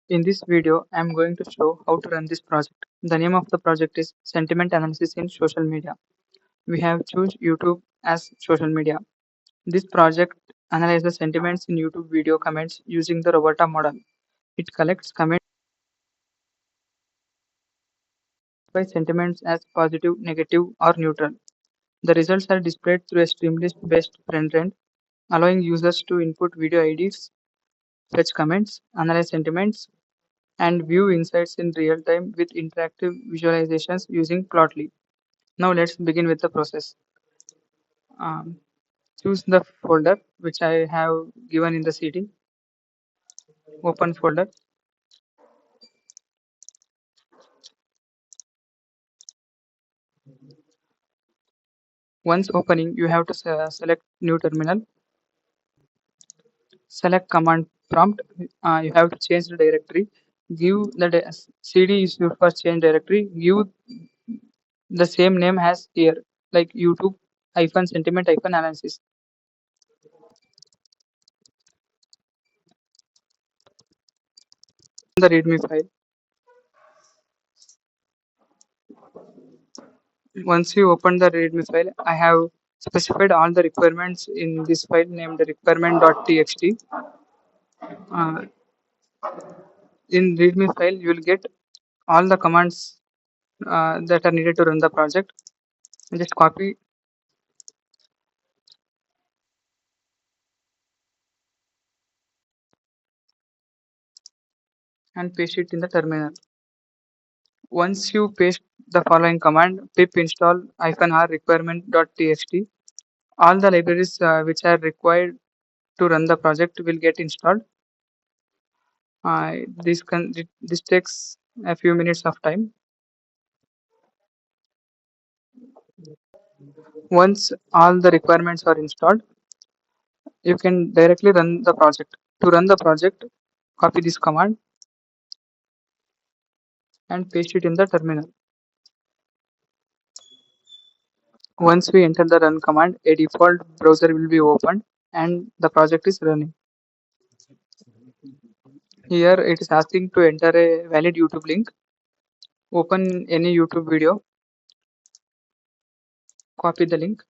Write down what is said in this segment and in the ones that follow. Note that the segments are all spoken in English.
In this video, I am going to show how to run this project. The name of the project is Sentiment Analysis in Social Media. We have choose YouTube as social media. This project analyzes sentiments in YouTube video comments using the RoBERTa model. It collects comments by sentiments as positive, negative, or neutral. The results are displayed through a streamlist-based front end, allowing users to input video IDs, fetch comments, analyze sentiments, and view insights in real time with interactive visualizations using Plotly. Now let's begin with the process. Um, Choose the folder which I have given in the CD. Open folder. Once opening, you have to select new terminal. Select command prompt. You have to change the directory. Give the CD is used for change directory. Give the same name as here, like YouTube sentiment analysis. The README file. Once you open the README file, I have specified all the requirements in this file named requirement.txt. Uh, in README file, you will get all the commands that are needed to run the project. Just copy and paste it in the terminal. Once you paste the following command, pip install -r requirement.txt, all the libraries which are required to run the project will get installed. This takes a few minutes of time. Once all the requirements are installed, you can directly run the project. To run the project, copy this command and paste it in the terminal. Once we enter the run command, a default browser will be opened and the project is running. Here it is asking to enter a valid YouTube link. Open any YouTube video, copy the link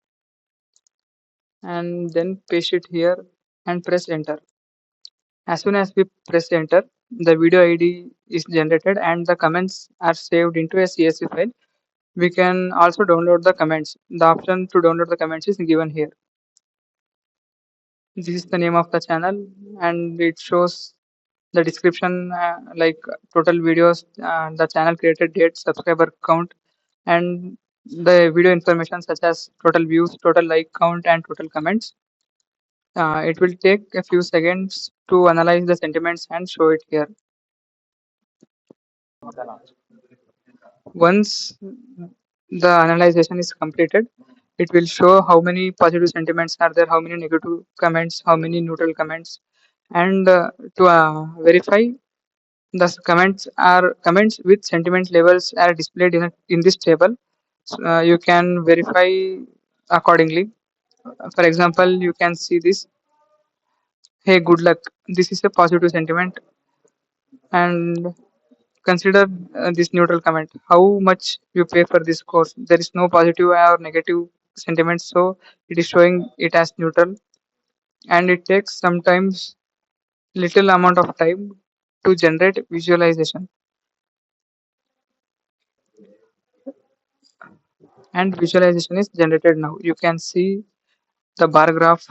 and then paste it here and press enter. As soon as we press enter, the video ID is generated and the comments are saved into a CSV file. We can also download the comments. The option to download the comments is given here. This is the name of the channel and it shows the description like total videos, the channel created date, subscriber count, and the video information such as total views, total like count, and total comments. It will take a few seconds to analyze the sentiments and show it here. Once the analyzation is completed, it will show how many positive sentiments are there, how many negative comments, how many neutral comments, and to verify the comments with sentiment levels are displayed in this table. So, you can verify accordingly. For example, you can see this. Hey, good luck. This is a positive sentiment, and consider this neutral comment. How much you pay for this course? There is no positive or negative sentiment, so it is showing it as neutral, and it takes sometimes little amount of time to generate visualization. And visualization is generated now. You can see the bar graph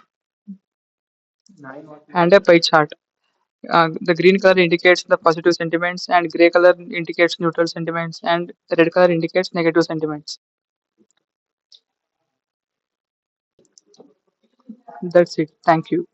and a pie chart. The green color indicates the positive sentiments, and gray color indicates neutral sentiments, and red color indicates negative sentiments. That's it. Thank you.